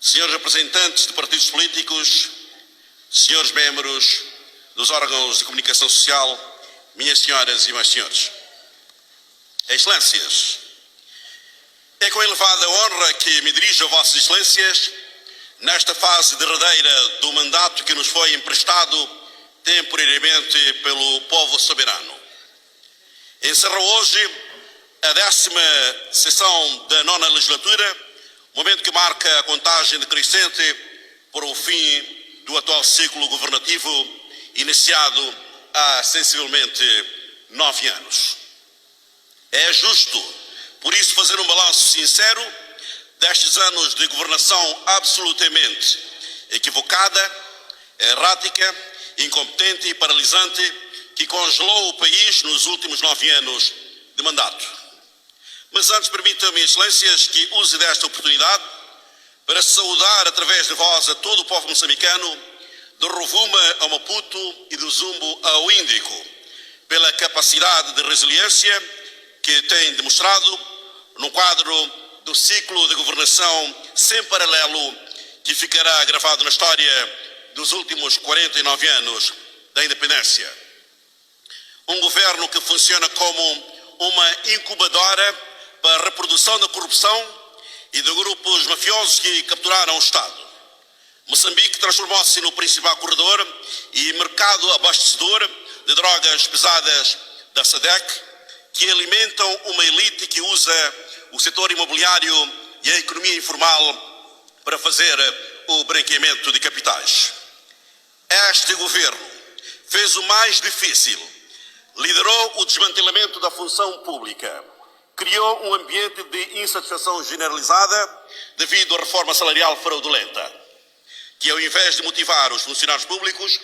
senhores representantes de partidos políticos, senhores membros dos órgãos de comunicação social, minhas senhoras e meus senhores. Excelências, é com elevada honra que me dirijo a vossas excelências nesta fase derradeira do mandato que nos foi emprestado temporariamente pelo povo soberano. Encerra hoje a 10ª sessão da 9ª legislatura, momento que marca a contagem decrescente para o fim do atual ciclo governativo, iniciado há sensivelmente 9 anos. É justo, por isso, fazer um balanço sincero destes anos de governação absolutamente equivocada, errática, incompetente e paralisante, que congelou o país nos últimos 9 anos de mandato. Mas antes permitam-me, excelências, que use desta oportunidade para saudar através de vós a todo o povo moçambicano, do Rovuma ao Maputo e do Zumbo ao Índico, pela capacidade de resiliência que têm demonstrado no quadro do ciclo de governação sem paralelo que ficará gravado na história dos últimos 49 anos da independência. Um governo que funciona como uma incubadora para a reprodução da corrupção e de grupos mafiosos que capturaram o Estado. Moçambique transformou-se no principal corredor e mercado abastecedor de drogas pesadas da SADC, que alimentam uma elite que usa o setor imobiliário e a economia informal para fazer o branqueamento de capitais. Este governo fez o mais difícil, liderou o desmantelamento da função pública, criou um ambiente de insatisfação generalizada devido à reforma salarial fraudulenta, que ao invés de motivar os funcionários públicos,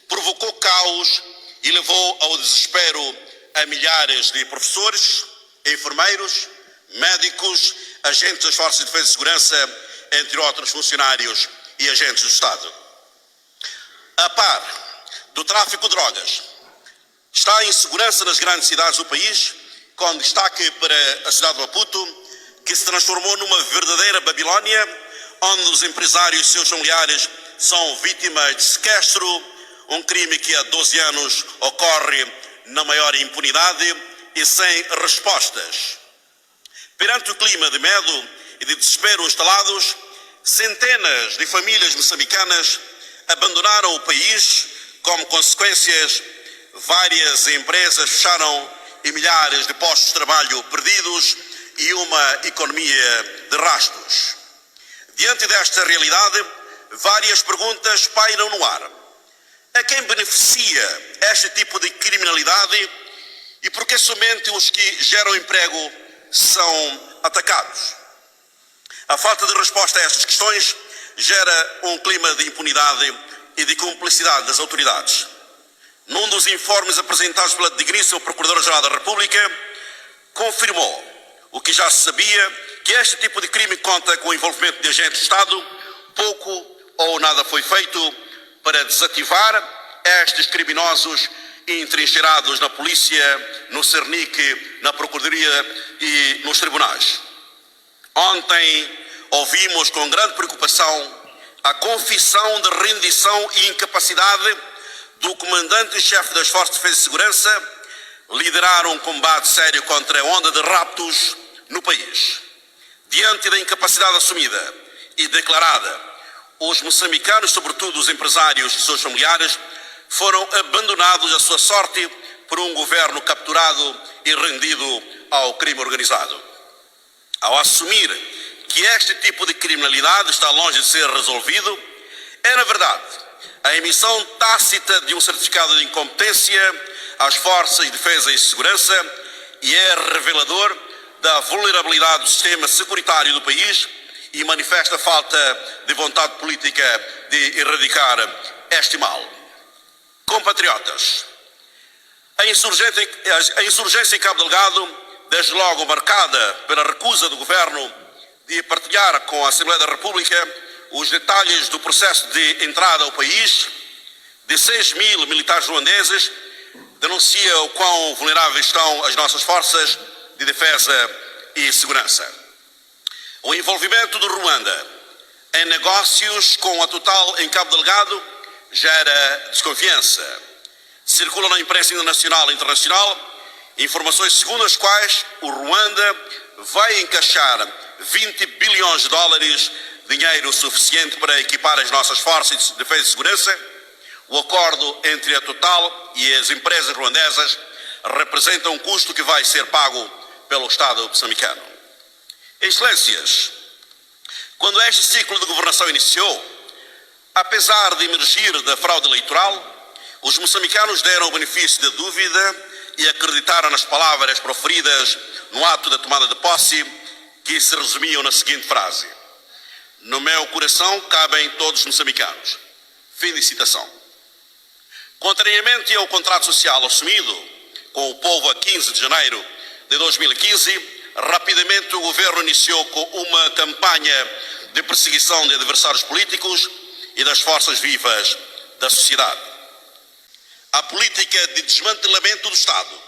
provocou caos e levou ao desespero a milhares de professores, enfermeiros, médicos, agentes das Forças de Defesa e Segurança, entre outros funcionários e agentes do Estado. A par do tráfico de drogas, está a insegurança nas grandes cidades do país, com destaque para a cidade de Maputo, que se transformou numa verdadeira Babilónia, onde os empresários e seus familiares são vítimas de sequestro, um crime que há 12 anos ocorre na maior impunidade e sem respostas. Perante o clima de medo e de desespero instalados, centenas de famílias moçambicanas abandonaram o país. Como consequências, várias empresas fecharam e milhares de postos de trabalho perdidos e uma economia de rastros. Diante desta realidade, várias perguntas pairam no ar. A quem beneficia este tipo de criminalidade e por que somente os que geram emprego são atacados? A falta de resposta a estas questões gera um clima de impunidade e de cumplicidade das autoridades. Num dos informes apresentados pela digníssima Procuradora-Geral da República, confirmou o que já se sabia, que este tipo de crime conta com o envolvimento de agentes de Estado. Pouco ou nada foi feito para desativar estes criminosos entrincheirados na polícia, no Cernic, na Procuradoria e nos tribunais. Ontem ouvimos com grande preocupação a confissão de rendição e incapacidade do comandante-chefe das Forças de Defesa e Segurança liderar um combate sério contra a onda de raptos no país. Diante da incapacidade assumida e declarada, os moçambicanos, sobretudo os empresários e seus familiares, foram abandonados à sua sorte por um governo capturado e rendido ao crime organizado. Ao assumir que este tipo de criminalidade está longe de ser resolvido, é, na verdade, a emissão tácita de um certificado de incompetência às Forças de Defesa e Segurança e é revelador da vulnerabilidade do sistema securitário do país e manifesta falta de vontade política de erradicar este mal. Compatriotas, a insurgência em Cabo Delgado, desde logo marcada pela recusa do governo de partilhar com a Assembleia da República os detalhes do processo de entrada ao país de 6.000 militares ruandeses, denuncia o quão vulneráveis estão as nossas forças de defesa e segurança. O envolvimento do Ruanda em negócios com a Total em Cabo Delgado gera desconfiança. Circulam na imprensa nacional e internacional informações segundo as quais o Ruanda vai encaixar 20 bilhões de dólares, dinheiro suficiente para equipar as nossas forças de defesa e segurança. O acordo entre a Total e as empresas ruandesas representa um custo que vai ser pago pelo Estado moçambicano. Excelências, quando este ciclo de governação iniciou, apesar de emergir da fraude eleitoral, os moçambicanos deram o benefício da dúvida e acreditaram nas palavras proferidas no ato da tomada de posse, que se resumiam na seguinte frase: "No meu coração cabem todos os moçambicanos." Fim de citação. Contrariamente ao contrato social assumido com o povo a 15 de janeiro de 2015, rapidamente o governo iniciou com uma campanha de perseguição de adversários políticos e das forças vivas da sociedade. A política de desmantelamento do Estado,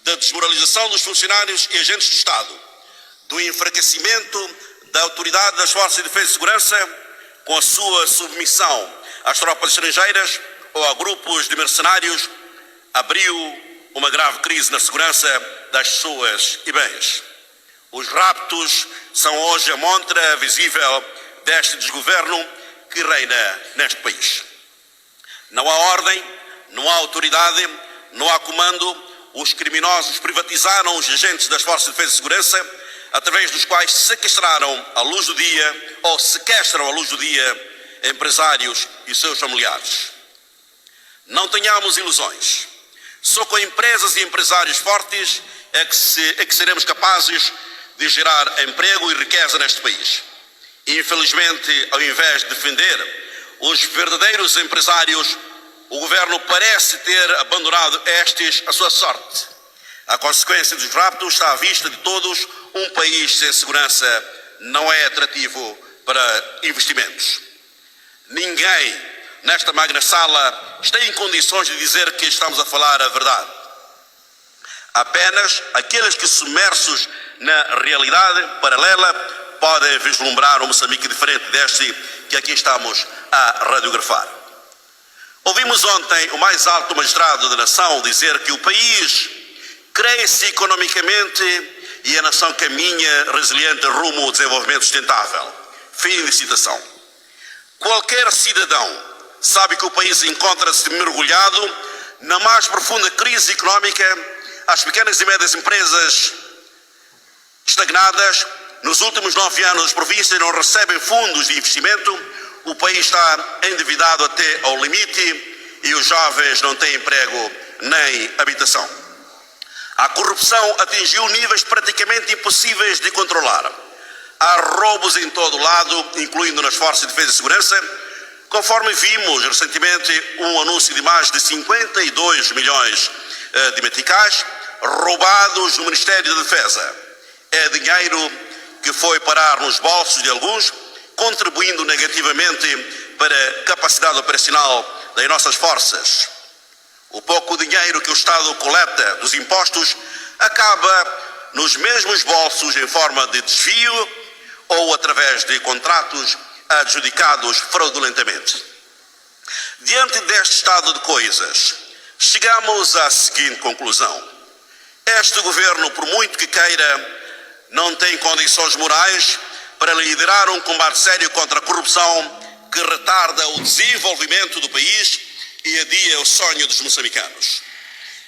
da desmoralização dos funcionários e agentes do Estado, do enfraquecimento da autoridade das forças de defesa e segurança, com a sua submissão às tropas estrangeiras ou a grupos de mercenários, abriu uma grave crise na segurança das pessoas e bens. Os raptos são hoje a montra visível deste desgoverno que reina neste país. Não há ordem, não há autoridade, não há comando. Os criminosos privatizaram os agentes das forças de defesa e segurança, através dos quais sequestraram à luz do dia ou sequestram à luz do dia empresários e seus familiares. Não tenhamos ilusões. Só com empresas e empresários fortes é que seremos capazes de gerar emprego e riqueza neste país. Infelizmente, ao invés de defender os verdadeiros empresários, o governo parece ter abandonado estes à sua sorte. A consequência dos raptos está à vista de todos. Um país sem segurança não é atrativo para investimentos. Ninguém nesta magna sala está em condições de dizer que estamos a falar a verdade. Apenas aqueles que, submersos na realidade paralela, podem vislumbrar um Moçambique diferente deste que aqui estamos a radiografar. Ouvimos ontem o mais alto magistrado da nação dizer que o país cresce economicamente e a nação caminha resiliente rumo ao desenvolvimento sustentável. Fim de citação. Qualquer cidadão sabe que o país encontra-se mergulhado na mais profunda crise económica. As pequenas e médias empresas estagnadas. Nos últimos 9 anos, as províncias não recebem fundos de investimento. O país está endividado até ao limite e os jovens não têm emprego nem habitação. A corrupção atingiu níveis praticamente impossíveis de controlar. Há roubos em todo lado, incluindo nas forças de defesa e segurança, conforme vimos recentemente um anúncio de mais de 52 milhões de meticais roubados no Ministério da Defesa. É dinheiro que foi parar nos bolsos de alguns, contribuindo negativamente para a capacidade operacional das nossas forças. O pouco dinheiro que o Estado coleta dos impostos acaba nos mesmos bolsos em forma de desvio ou através de contratos adjudicados fraudulentamente. Diante deste estado de coisas, chegamos à seguinte conclusão: este governo, por muito que queira, não tem condições morais para liderar um combate sério contra a corrupção que retarda o desenvolvimento do país e adia o sonho dos moçambicanos.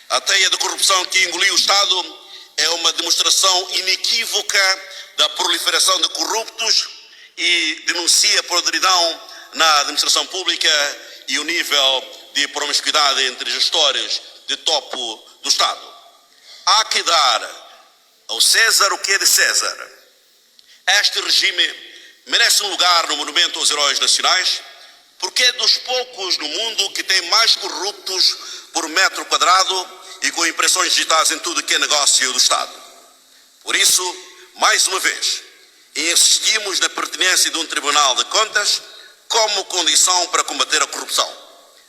A teia de corrupção que engoliu o Estado é uma demonstração inequívoca da proliferação de corruptos e denuncia a podridão na administração pública e o nível de promiscuidade entre gestores de topo do Estado. Há que dar ao César o que é de César. Este regime merece um lugar no Monumento aos Heróis Nacionais, porque é dos poucos no mundo que tem mais corruptos por metro quadrado e com impressões digitais em tudo que é negócio do Estado. Por isso, mais uma vez, insistimos na pertinência de um Tribunal de Contas como condição para combater a corrupção,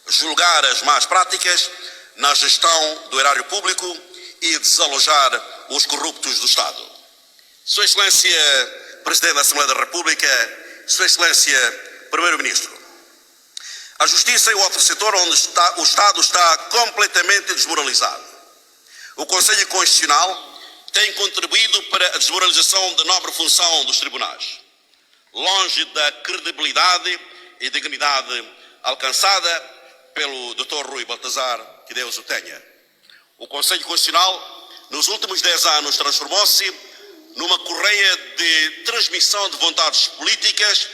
julgar as más práticas na gestão do erário público e desalojar os corruptos do Estado. Sua Excelência Presidente da Assembleia da República, Sua Excelência Primeiro-Ministro, a Justiça é o outro setor onde o Estado está completamente desmoralizado. O Conselho Constitucional tem contribuído para a desmoralização da nobre função dos tribunais, longe da credibilidade e dignidade alcançada pelo Dr. Rui Baltazar, que Deus o tenha. O Conselho Constitucional, nos últimos 10 anos, transformou-se numa correia de transmissão de vontades políticas,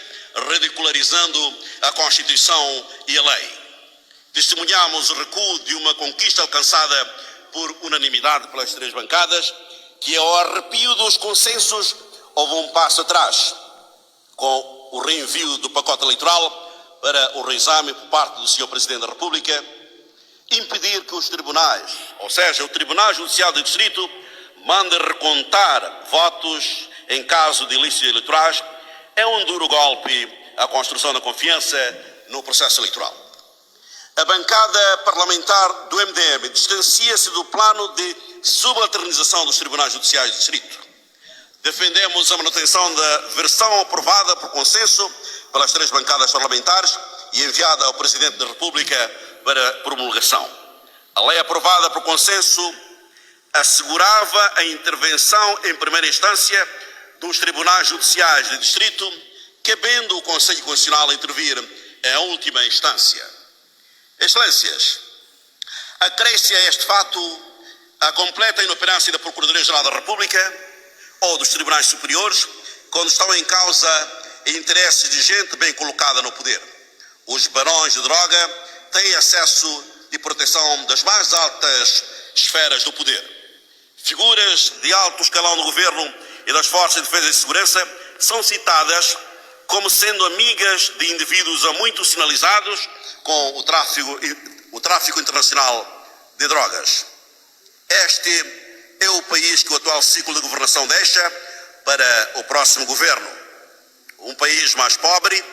ridicularizando a Constituição e a lei. Testemunhamos o recuo de uma conquista alcançada por unanimidade pelas 3 bancadas, que ao arrepio dos consensos houve um passo atrás, com o reenvio do pacote eleitoral para o reexame por parte do Sr. Presidente da República, impedir que os tribunais, ou seja, o Tribunal Judicial do Distrito, mande recontar votos em caso de ilícitos eleitorais, é um duro golpe à construção da confiança no processo eleitoral. A bancada parlamentar do MDM distancia-se do plano de subalternização dos tribunais judiciais do Distrito. Defendemos a manutenção da versão aprovada por consenso pelas 3 bancadas parlamentares e enviada ao Presidente da República para promulgação. A lei aprovada por consenso assegurava a intervenção em primeira instância dos tribunais judiciais de distrito, cabendo o Conselho Constitucional intervir em última instância. Excelências, acresce a este fato a completa inoperância da Procuradoria-Geral da República ou dos tribunais superiores, quando estão em causa interesses de gente bem colocada no poder. Os barões de droga têm acesso e proteção das mais altas esferas do poder. Figuras de alto escalão do governo e das forças de defesa e segurança são citadas como sendo amigas de indivíduos há muito sinalizados com o tráfico internacional de drogas. Este é o país que o atual ciclo de governação deixa para o próximo governo. Um país mais pobre,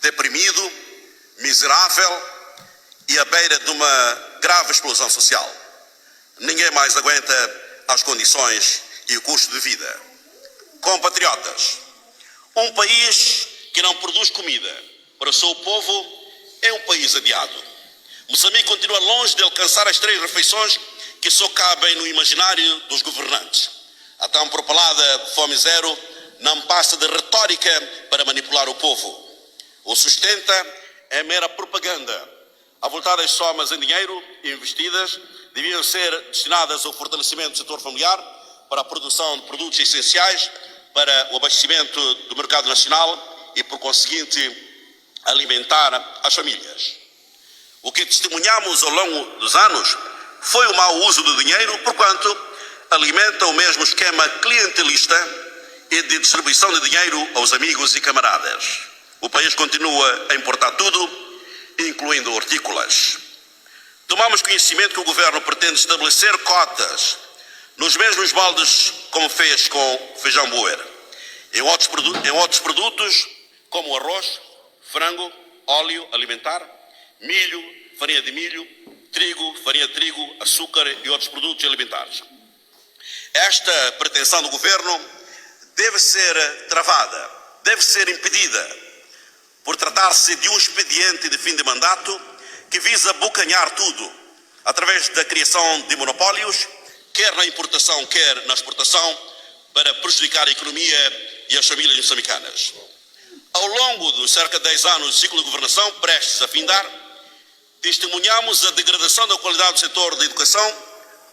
deprimido, miserável e à beira de uma grave explosão social. Ninguém mais aguenta as condições e o custo de vida. Compatriotas, um país que não produz comida para o seu povo é um país adiado. Moçambique continua longe de alcançar as 3 refeições que só cabem no imaginário dos governantes. A tão propalada fome zero não passa de retórica para manipular o povo. O sustenta é mera propaganda. Avultadas somas em dinheiro investidas deviam ser destinadas ao fortalecimento do setor familiar, para a produção de produtos essenciais, para o abastecimento do mercado nacional e, por conseguinte, alimentar as famílias. O que testemunhamos ao longo dos anos foi o mau uso do dinheiro, porquanto alimenta o mesmo esquema clientelista e de distribuição de dinheiro aos amigos e camaradas. O país continua a importar tudo, incluindo hortícolas. Tomamos conhecimento que o Governo pretende estabelecer cotas nos mesmos moldes como fez com feijão boer, em outros produtos como arroz, frango, óleo alimentar, milho, farinha de milho, trigo, farinha de trigo, açúcar e outros produtos alimentares. Esta pretensão do Governo deve ser travada, deve ser impedida, por tratar-se de um expediente de fim de mandato que visa abocanhar tudo, através da criação de monopólios, quer na importação, quer na exportação, para prejudicar a economia e as famílias moçambicanas. Ao longo dos cerca de 10 anos de ciclo de governação, prestes a findar, testemunhamos a degradação da qualidade do setor da educação,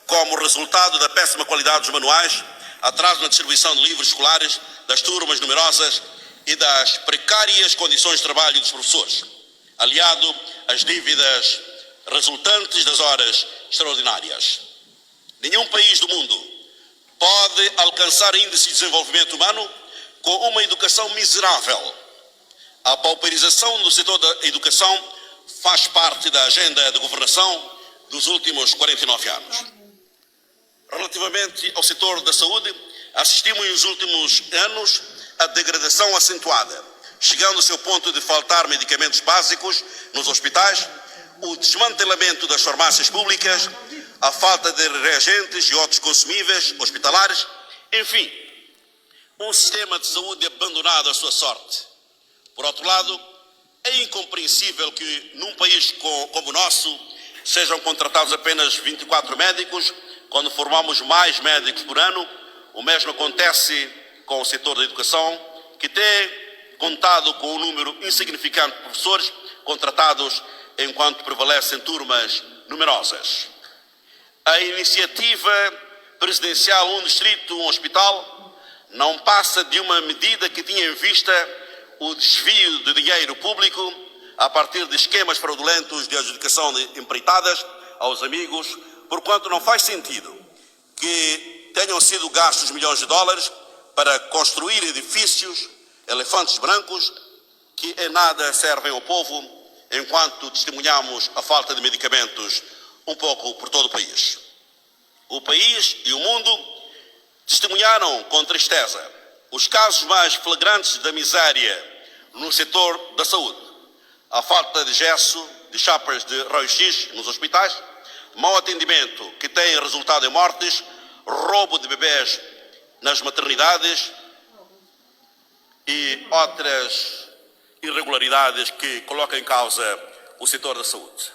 como resultado da péssima qualidade dos manuais, atraso na distribuição de livros escolares, das turmas numerosas e das precárias condições de trabalho dos professores, aliado às dívidas resultantes das horas extraordinárias. Nenhum país do mundo pode alcançar índice de desenvolvimento humano com uma educação miserável. A pauperização do setor da educação faz parte da agenda de governação dos últimos 49 anos. Relativamente ao setor da saúde, assistimos nos últimos anos a degradação acentuada, chegando ao seu ponto de faltar medicamentos básicos nos hospitais, o desmantelamento das farmácias públicas, a falta de reagentes e outros consumíveis hospitalares, enfim, um sistema de saúde abandonado à sua sorte. Por outro lado, é incompreensível que num país como o nosso sejam contratados apenas 24 médicos, quando formamos mais médicos por ano. O mesmo acontece com o setor da educação, que tem contado com um número insignificante de professores contratados enquanto prevalecem turmas numerosas. A iniciativa presidencial Um Distrito, Um Hospital não passa de uma medida que tinha em vista o desvio de dinheiro público a partir de esquemas fraudulentos de adjudicação de empreitadas aos amigos, porquanto não faz sentido que tenham sido gastos milhões de dólares para construir edifícios, elefantes brancos, que em nada servem ao povo, enquanto testemunhamos a falta de medicamentos um pouco por todo o país. O país e o mundo testemunharam com tristeza os casos mais flagrantes da miséria no setor da saúde. A falta de gesso, de chapas de raio-x nos hospitais, mau atendimento que tem resultado em mortes, roubo de bebés nas maternidades e outras irregularidades que colocam em causa o setor da saúde.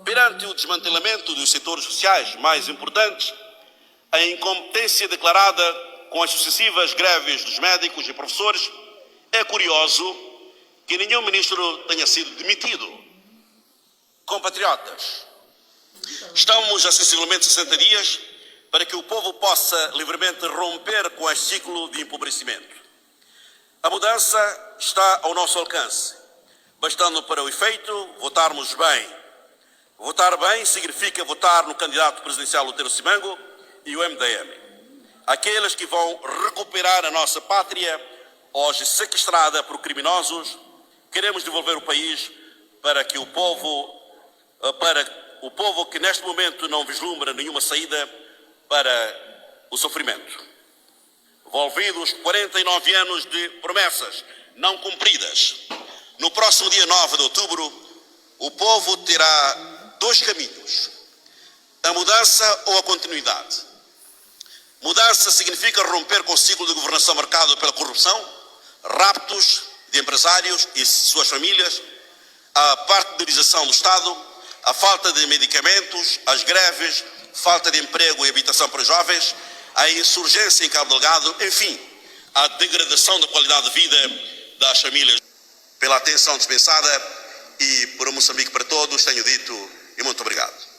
Perante o desmantelamento dos setores sociais mais importantes, a incompetência declarada com as sucessivas greves dos médicos e professores, é curioso que nenhum ministro tenha sido demitido. Compatriotas, estamos a sensivelmente 60 dias para que o povo possa livremente romper com este ciclo de empobrecimento. A mudança está ao nosso alcance, bastando para o efeito votarmos bem. Votar bem significa votar no candidato presidencial Lutero Simango e o MDM. Aqueles que vão recuperar a nossa pátria, hoje sequestrada por criminosos. Queremos devolver o país para o povo que neste momento não vislumbra nenhuma saída para o sofrimento. Envolvidos 49 anos de promessas não cumpridas. No próximo dia 9 de outubro, o povo terá dois caminhos: a mudança ou a continuidade. Mudança significa romper com o ciclo de governação marcado pela corrupção, raptos de empresários e suas famílias, a partidarização do Estado, a falta de medicamentos, as greves, falta de emprego e habitação para os jovens, a insurgência em Cabo Delgado, enfim, a degradação da qualidade de vida das famílias. Pela atenção dispensada e por um Moçambique para todos, tenho dito e muito obrigado.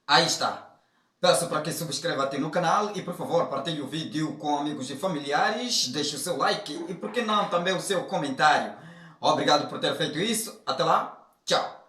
Aí está. Peço para que subscreva aqui no canal e, por favor, partilhe o vídeo com amigos e familiares, deixe o seu like e, por que não, também o seu comentário. Obrigado por ter feito isso. Até lá. Tchau.